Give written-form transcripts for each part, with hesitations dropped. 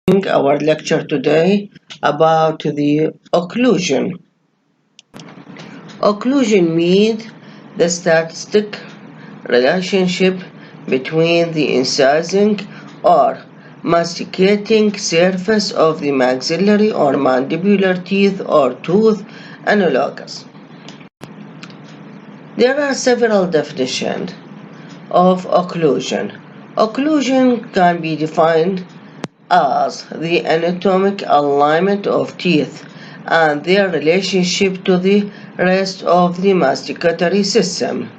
Our lecture today about the occlusion. Occlusion means the statistic relationship between the incising or masticating surface of the maxillary or mandibular teeth or tooth analogous. There are several definitions of occlusion. Occlusion can be defined as the anatomic alignment of teeth and their relationship to the rest of the masticatory system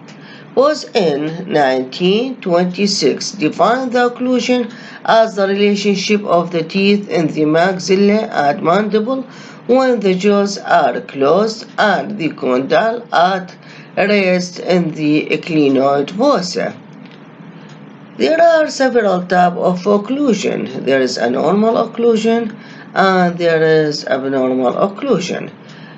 was in 1926 defined the occlusion as the relationship of the teeth in the maxilla and mandible when the jaws are closed and the condyle at rest in the clinoid fossa. There are several types of occlusion. There is a normal occlusion and there is abnormal occlusion.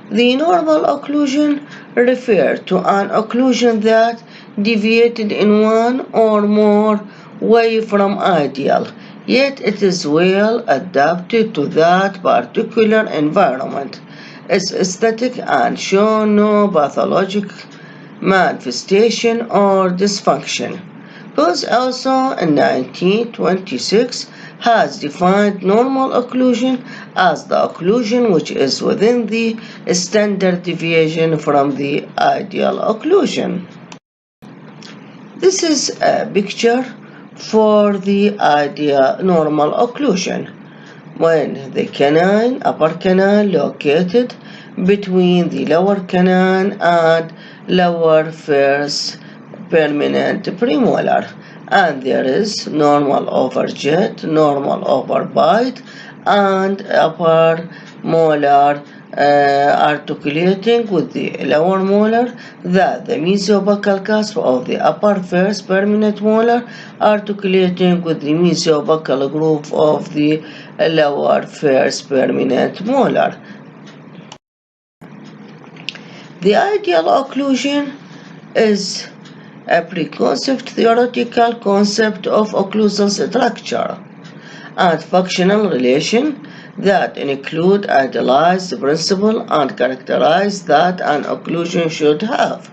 The normal occlusion refers to an occlusion that deviated in one or more way from ideal, yet it is well adapted to that particular environment. It's aesthetic and shows no pathologic manifestation or dysfunction. Bose also in 1926 has defined normal occlusion as the occlusion which is within the standard deviation from the ideal occlusion. This is a picture for the ideal normal occlusion when the canine, upper canine located between the lower canine and lower first permanent premolar, and there is normal overjet, normal overbite, and upper molar articulating with the lower molar, that the mesiobuccal cusp of the upper first permanent molar articulating with the mesiobuccal groove of the lower first permanent molar. The ideal occlusion is a preconceived theoretical concept of occlusal structure and functional relation that include idealized principle and characterize that an occlusion should have.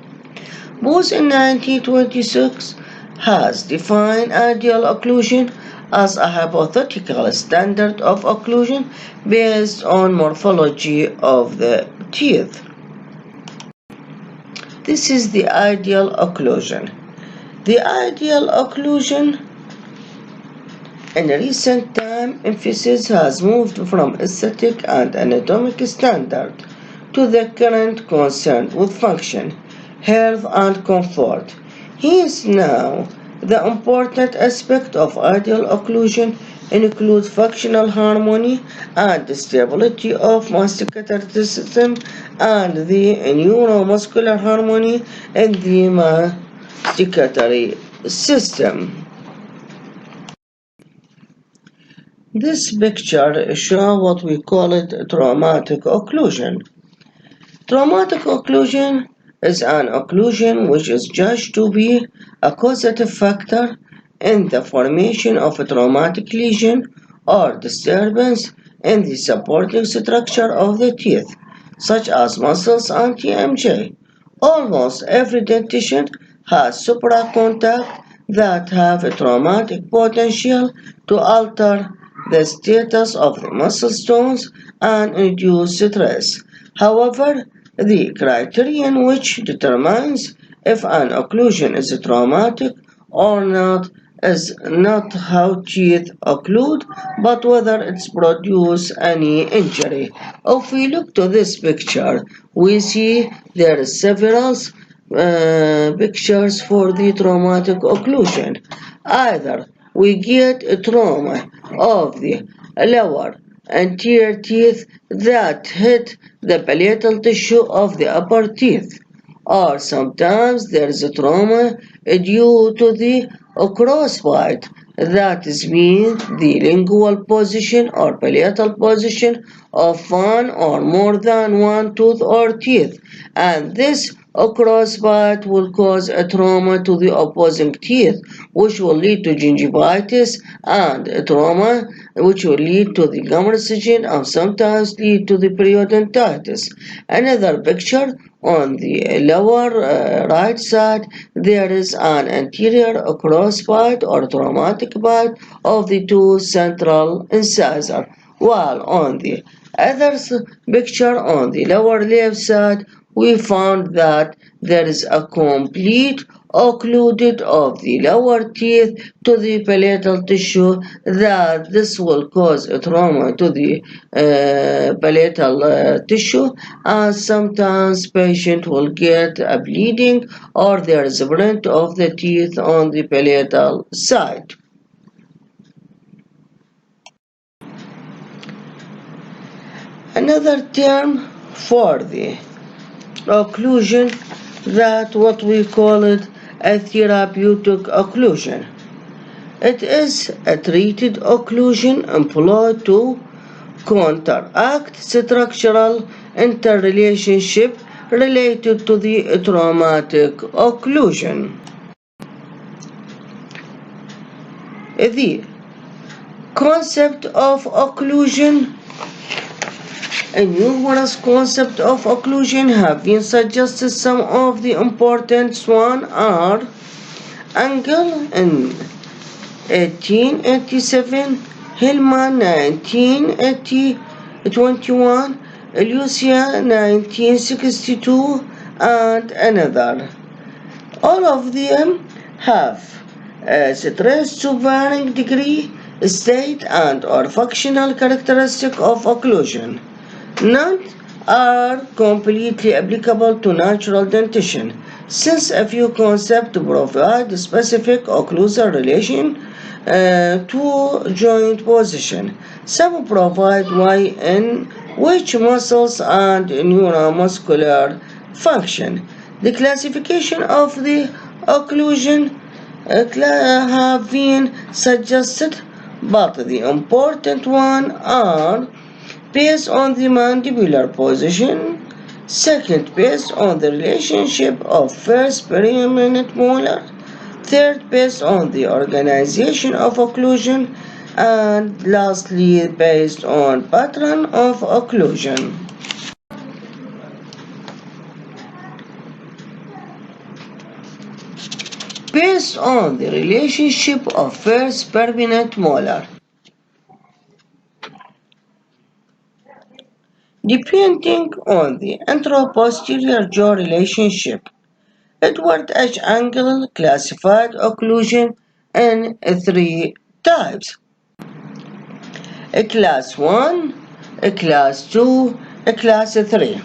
Bose in 1926 has defined ideal occlusion as a hypothetical standard of occlusion based on morphology of the teeth. This is the ideal occlusion. The ideal occlusion in recent time emphasis has moved from aesthetic and anatomic standard to the current concern with function, health and comfort. Hence now the important aspect of ideal occlusion includes functional harmony and stability of masticatory system and the neuromuscular harmony in the masticatory system. This picture shows what we call it traumatic occlusion. Traumatic occlusion is an occlusion which is judged to be a causative factor in the formation of a traumatic lesion or disturbance in the supporting structure of the teeth, such as muscles and TMJ. Almost every dentition has supracontact that have a traumatic potential to alter the status of the muscle stones and induce stress. However, the criterion which determines if an occlusion is traumatic or not is not how teeth occlude, but whether it produces any injury. If we look to this picture, we see there are several pictures for the traumatic occlusion. Either we get a trauma of the lower anterior teeth that hit the palatal tissue of the upper teeth, or sometimes there is a trauma due to the crossbite, that is mean the lingual position or palatal position of one or more than one tooth or teeth, and this crossbite will cause a trauma to the opposing teeth, which will lead to gingivitis and trauma which will lead to the gum recession and sometimes lead to the periodontitis. Another picture on the lower right side, there is an anterior crossbite or traumatic bite of the two central incisors, while on the other picture on the lower left side, we found that there is a complete occluded of the lower teeth to the palatal tissue, that this will cause a trauma to the palatal tissue, and sometimes patient will get a bleeding or there is a print of the teeth on the palatal side. Another term for the occlusion, that what we call it a therapeutic occlusion. It is a treated occlusion employed to counteract structural interrelationship related to the traumatic occlusion. The concept of occlusion. A numerous concepts of occlusion have been suggested. Some of the important ones are Engel in 1887, Hillman 1921, Lucia 1962, and another. All of them have stress to varying degree, state, and or functional characteristic of occlusion. None are completely applicable to natural dentition, since a few concepts provide specific occlusal relation to joint position. Some provide why in which muscles and neuromuscular function. The classification of the occlusion have been suggested, but the important ones are based on the mandibular position, second based on the relationship of first preeminent molar, third based on the organization of occlusion, and lastly based on pattern of occlusion. Based on the relationship of first permanent molar. Depending on the anteroposterior jaw relationship, Edward H. Engel classified occlusion in three types: a class 1, a class 2, a class 3.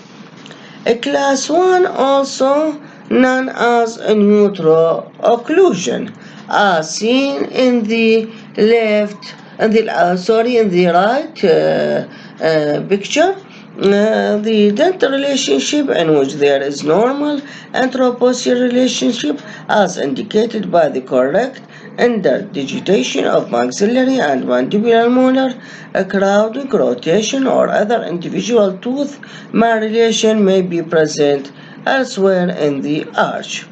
A class 1, also known as a neutral occlusion, as seen in the left, in the right picture. The dental relationship in which there is normal anteroposterior relationship as indicated by the correct interdigitation of maxillary and mandibular molar, a crowding, rotation, or other individual tooth malrelation may be present elsewhere in the arch.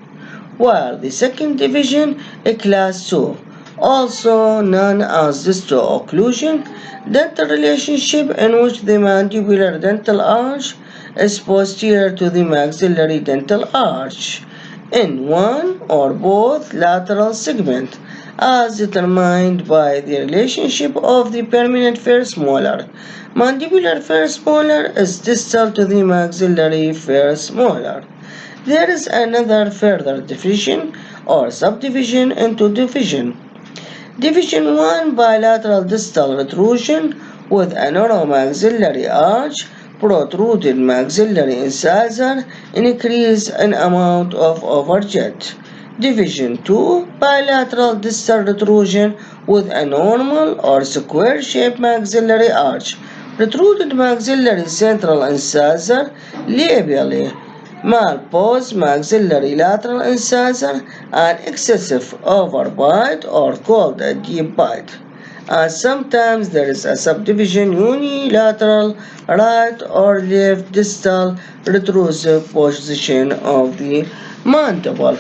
While the second division, a class 2, also known as distal occlusion, dental relationship in which the mandibular dental arch is posterior to the maxillary dental arch in one or both lateral segments, as determined by the relationship of the permanent first molar. Mandibular first molar is distal to the maxillary first molar. There is another further division or subdivision into division. Division 1, bilateral distal retrusion with a narrow maxillary arch, protruded maxillary incisor, increase in amount of overjet. Division 2, bilateral distal retrusion with a normal or square-shaped maxillary arch, protruded maxillary central incisor, labially malpose maxillary lateral incisor, and excessive overbite or called a deep bite. And sometimes there is a subdivision unilateral right or left distal retrusive position of the mandible,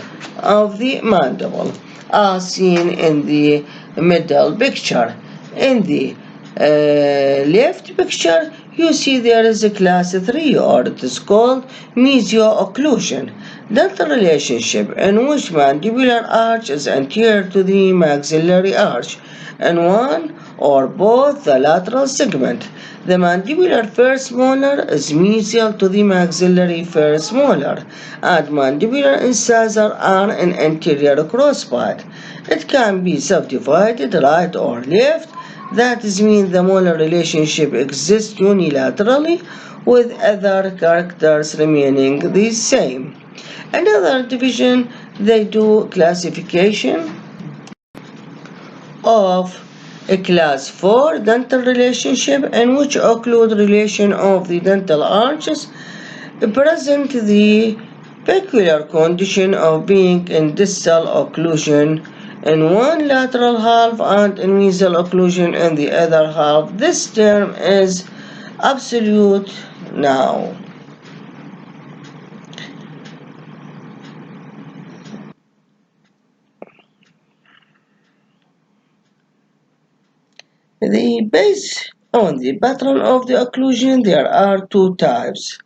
as seen in the middle picture. In the left picture, you see there is a class 3, or it is called mesio-occlusion, dental relationship in which mandibular arch is anterior to the maxillary arch and one or both the lateral segment. The mandibular first molar is mesial to the maxillary first molar, and mandibular incisor are in anterior crossbite. It can be subdivided right or left. That means the molar relationship exists unilaterally, with other characters remaining the same. Another division, they do classification of a class 4 dental relationship, in which occlude relation of the dental arches present the peculiar condition of being in distal occlusion in one lateral half and in mesial occlusion in the other half. This term is absolute now. Based on the pattern of the occlusion, there are two types.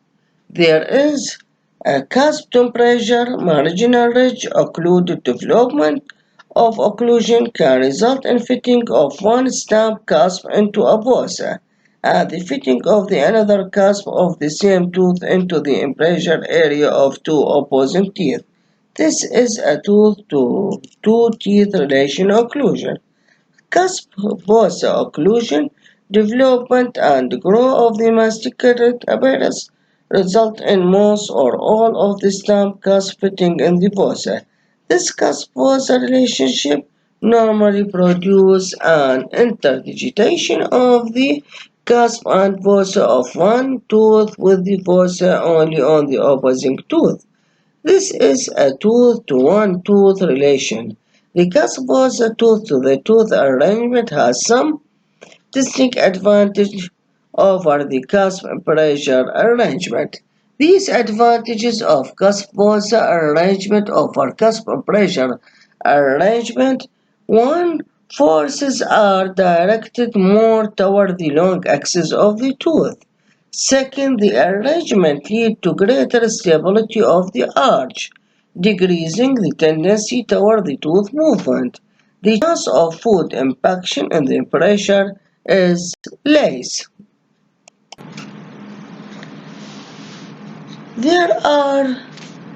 There is a cusp temperature marginal ridge occluded development of occlusion can result in fitting of one stamp cusp into a fossa and the fitting of the another cusp of the same tooth into the embrasure area of two opposing teeth. This is a tooth-to-teeth relation occlusion. Cusp fossa occlusion, development and growth of the masticated apparatus result in most or all of the stamp cusp fitting in the fossa. This cusp fossa relationship normally produces an interdigitation of the cusp and fossa of one tooth with the fossa only on the opposing tooth. This is a tooth-to-one-tooth relation. The cusp fossa tooth-to-the-tooth arrangement has some distinct advantage over the cusp pressure arrangement. These advantages of cusp fossa arrangement over cusp pressure arrangement: 1. Forces are directed more toward the long axis of the tooth. Second, the arrangement leads to greater stability of the arch, decreasing the tendency toward the tooth movement. The chance of food impaction in the pressure is less. There are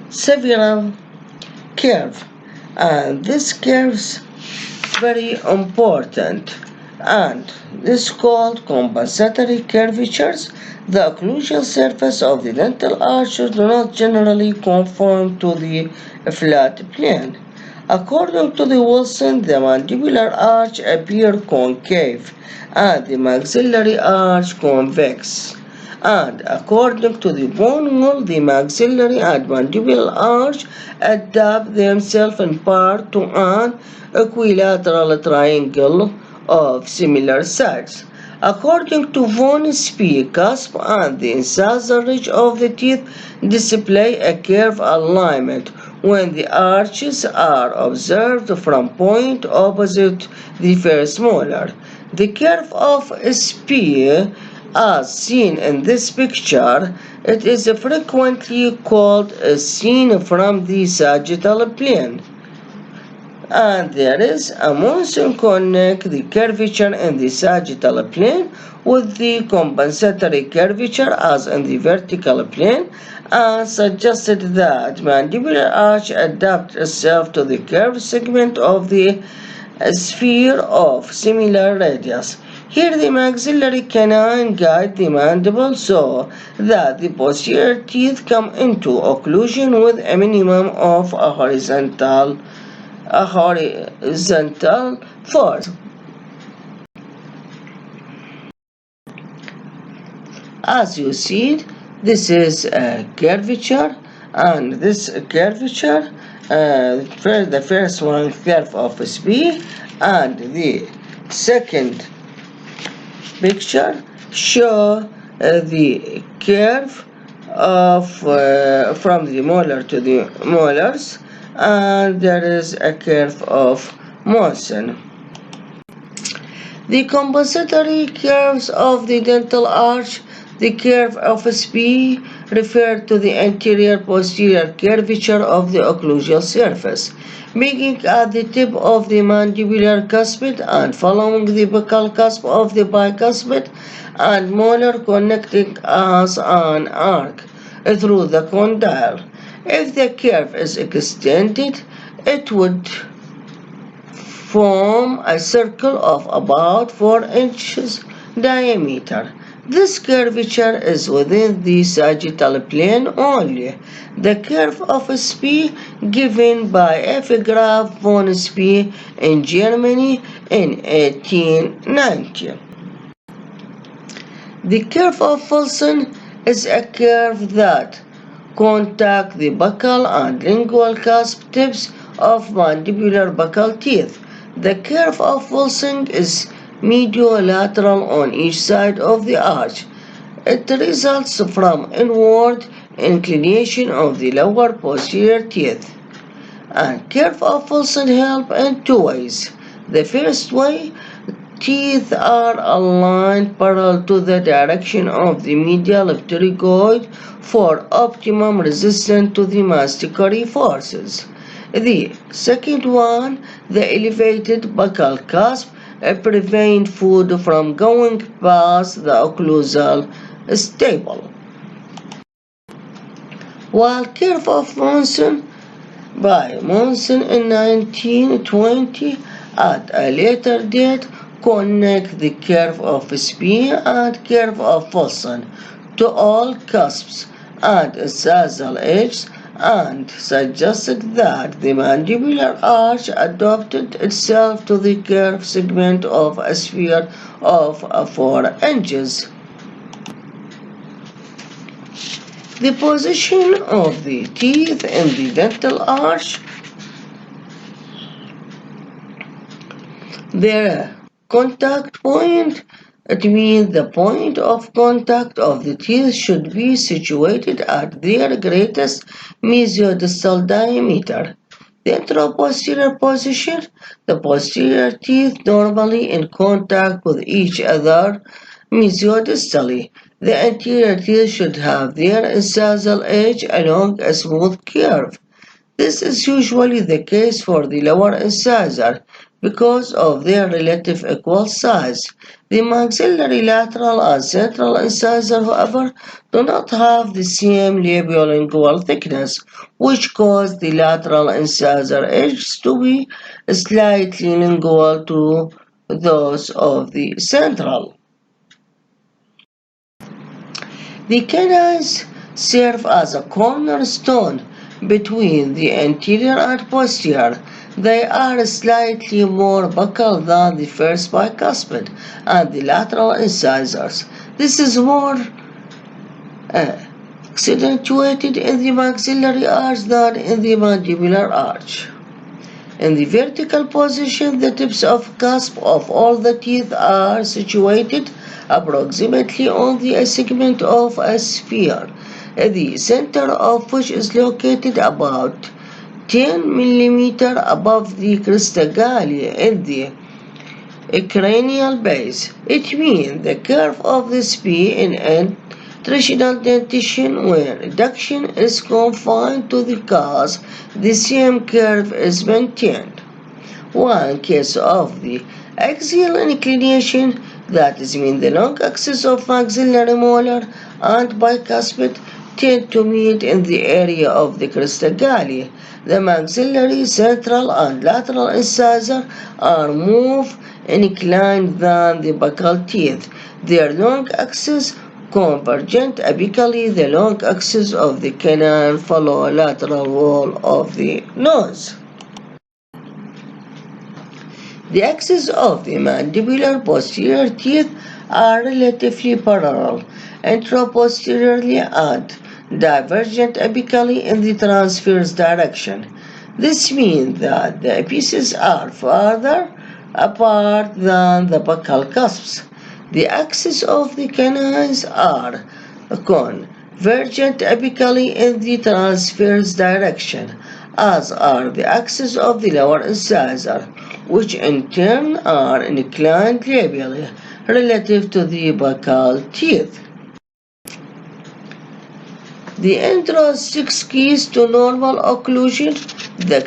several curves, and these curves very important, and this is called compensatory curvatures. The occlusal surface of the dental arches do not generally conform to the flat plane. According to the Wilson, the mandibular arch appears concave and the maxillary arch convex. And according to the bone wall, the maxillary and mandibular arch adapt themselves in part to an equilateral triangle of similar sides. According to von Spee, cusp and the incisor ridge of the teeth display a curved alignment when the arches are observed from point opposite the first molar. The curve of Spee, as seen in this picture, it is frequently called seen from the sagittal plane. And there is a monsoon connect the curvature in the sagittal plane with the compensatory curvature as in the vertical plane, and suggested that mandibular arch adapts itself to the curved segment of the sphere of similar radius. Here the maxillary canine guide the mandible so that the posterior teeth come into occlusion with a minimum of a horizontal force. As you see, this is a curvature, and this curvature, the first one curve of Spee, and the second picture show the curve of from the molar to the molars, and there is a curve of Monson. The compensatory curves of the dental arch, the curve of SP, refer to the anterior-posterior curvature of the occlusal surface, beginning at the tip of the mandibular cuspid and following the buccal cusp of the bicuspid and molar, connecting as an arc through the condyle. If the curve is extended, it would form a circle of about 4 inches diameter. This curvature is within the sagittal plane only. The curve of SP given by F. Graf von Spee in Germany in 1890. The curve of Wilson is a curve that contacts the buccal and lingual cusp tips of mandibular buccal teeth. The curve of Wilson is mediolateral on each side of the arch. It results from inward inclination of the lower posterior teeth. And curve of Wilson help in two ways. The first way, teeth are aligned parallel to the direction of the medial pterygoid for optimum resistance to the masticatory forces. The second one, the elevated buccal cusp prevent food from going past the occlusal staple. While curve of Monson by Monson in 1920 at a later date connect the curve of Spee and curve of Wilson to all cusps and incisal edges and suggested that the mandibular arch adapted itself to the curved segment of a sphere of 4 inches. The position of the teeth in the dental arch, their contact point, it means the point of contact of the teeth should be situated at their greatest mesiodistal diameter. The anteroposterior position, the posterior teeth normally in contact with each other mesiodistally. The anterior teeth should have their incisal edge along a smooth curve. This is usually the case for the lower incisor because of their relative equal size. The maxillary lateral and central incisor, however, do not have the same labiolingual thickness, which causes the lateral incisor edges to be slightly lingual to those of the central. The canines serve as a cornerstone between the anterior and posterior. They are slightly more buccal than the first bicuspid and the lateral incisors. This is more accentuated in the maxillary arch than in the mandibular arch. In the vertical position, the tips of cusp of all the teeth are situated approximately on the segment of a sphere, the center of which is located about 10 mm above the crista gallia in the cranial base. It means the curve of the sphere in traditional dentition, where reduction is confined to the cusp, the same curve is maintained. One case of the axial inclination, that is mean the long axis of maxillary molar and bicuspid tend to meet in the area of the crista gallia. The maxillary, central, and lateral incisor are more inclined than the buccal teeth. Their long axis convergent apically. The long axis of the canine follow lateral wall of the nose. The axes of the mandibular posterior teeth are relatively parallel anteroposteriorly and divergent apically in the transverse direction. This means that the apices are farther apart than the buccal cusps. The axes of the canines are convergent apically in the transverse direction, as are the axes of the lower incisor. which in turn are inclined labially relative to the buccal teeth. The intro 6 keys to normal occlusion, the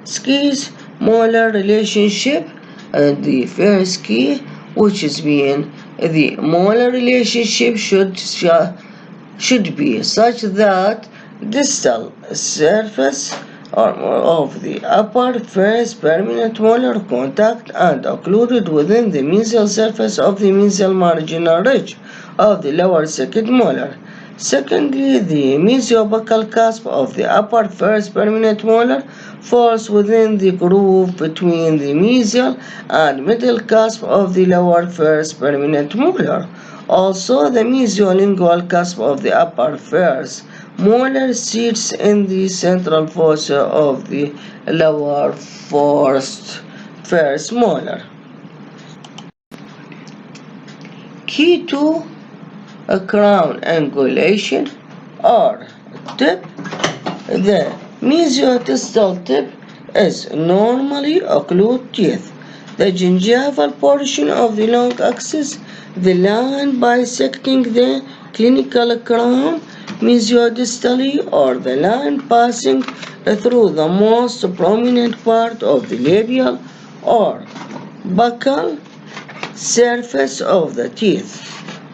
6 molar relationship, the first key, which is being the molar relationship should be such that distal surface of the upper first permanent molar contact and occluded within the mesial surface of the mesial marginal ridge of the lower second molar. Secondly, the mesiobuccal cusp of the upper first permanent molar falls within the groove between the mesial and middle cusp of the lower first permanent molar. Also, the mesiolingual cusp of the upper first molar sits in the central fossa of the lower first molar. Key to a crown angulation or tip. The mesiodistal tip is normally occluded teeth. The gingival portion of the long axis, the line bisecting the clinical crown mesiodistally, or the line passing through the most prominent part of the labial or buccal surface of the teeth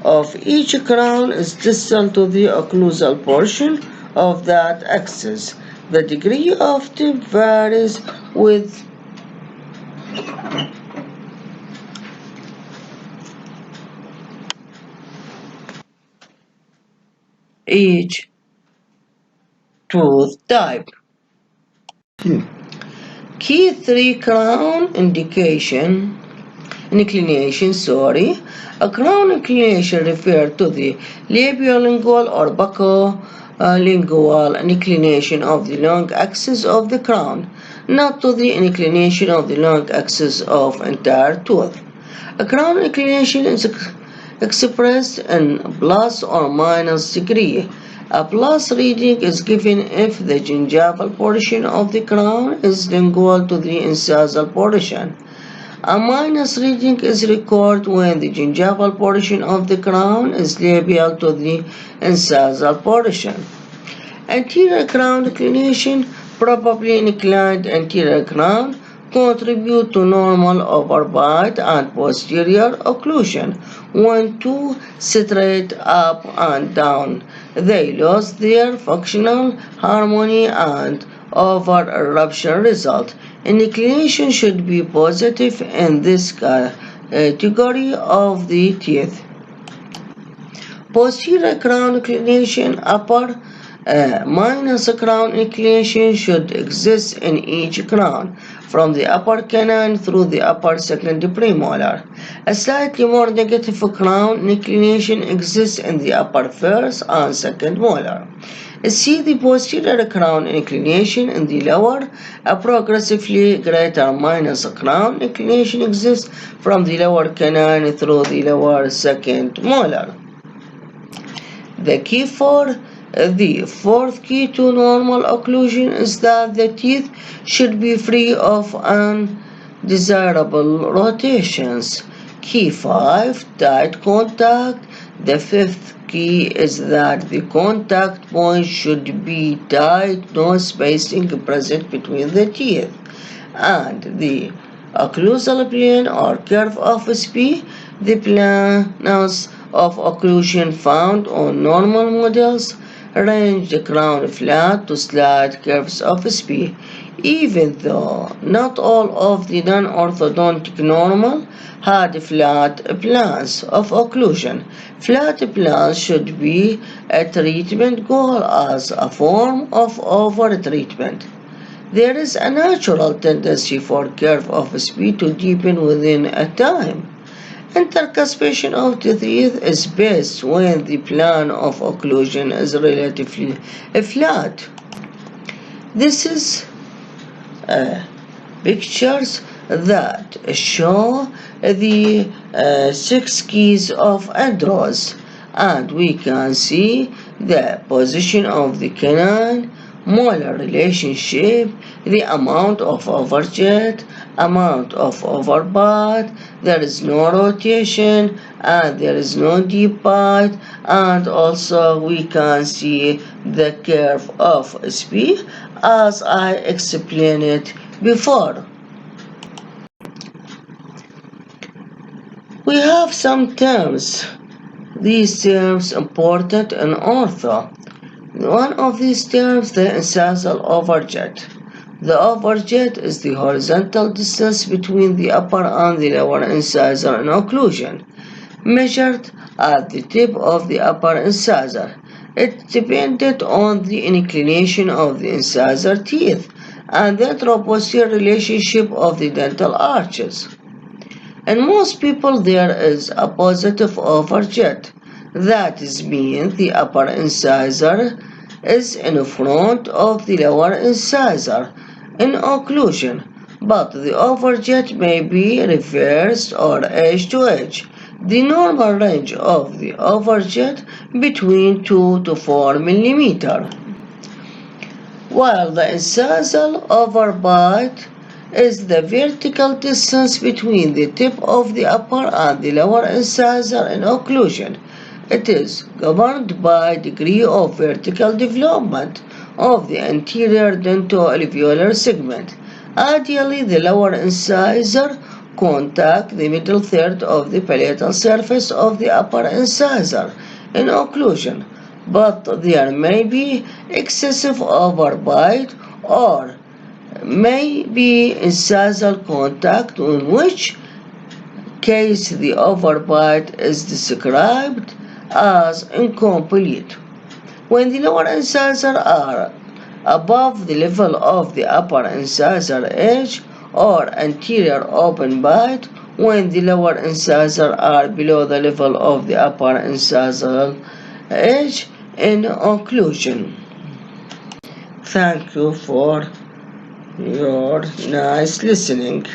of each crown is distal to the occlusal portion of that axis. The degree of tip varies with each tooth type. Key 3 crown inclination. A crown inclination refers to the labiolingual or buccolingual inclination of the long axis of the crown, not to the inclination of the long axis of entire tooth. A crown inclination is expressed in plus or minus degree. A plus reading is given if the gingival portion of the crown is lingual to the incisal portion. A minus reading is recorded when the gingival portion of the crown is labial to the incisal portion. Anterior crown inclination, probably inclined anterior crown, contribute to normal overbite and posterior occlusion. When two straight up and down, they lose their functional harmony and over-eruption result. Inclination should be positive in this category of the teeth. Posterior crown inclination, upper minus crown inclination should exist in each crown, from the upper canine through the upper second premolar. A slightly more negative crown inclination exists in the upper first and second molar. See the posterior crown inclination in the lower. A progressively greater minus crown inclination exists from the lower canine through the lower second molar. The fourth key to normal occlusion is that the teeth should be free of undesirable rotations. Key 5, tight contact. The fifth key is that the contact point should be tight, no spacing present between the teeth. And the occlusal plane or curve of SP, the planes of occlusion found on normal models, range the crown flat to slight curves of SP. Even though not all of the non-orthodontic normal had flat planes of occlusion, flat planes should be a treatment goal as a form of over-treatment. There is a natural tendency for curve of SP to deepen within a time. Intercuspation of the teeth is best when the plane of occlusion is relatively flat. This is pictures that show the 6 keys of Andros, and we can see the position of the canine, molar relationship, the amount of overjet, amount of overbite, there is no rotation, and there is no deep bite, and also we can see the curve of SP as I explained it before. We have some terms. These terms important in ortho. One of these terms, the incisal overjet. The overjet is the horizontal distance between the upper and the lower incisor in occlusion, measured at the tip of the upper incisor. It depended on the inclination of the incisor teeth and the anteroposterior relationship of the dental arches. In most people there is a positive overjet. That is mean the upper incisor is in front of the lower incisor in occlusion, but the overjet may be reversed or edge to edge. The normal range of the overjet between 2 to 4 mm, while the incisal overbite is the vertical distance between the tip of the upper and the lower incisor in occlusion. It is governed by degree of vertical development of the anterior dentoalveolar segment. Ideally, the lower incisor contact the middle third of the palatal surface of the upper incisor in occlusion, but there may be excessive overbite or may be incisal contact, in which case the overbite is described as incomplete. When the lower incisor are above the level of the upper incisor edge or anterior open bite, when the lower incisor are below the level of the upper incisor edge in occlusion. Thank you for your nice listening.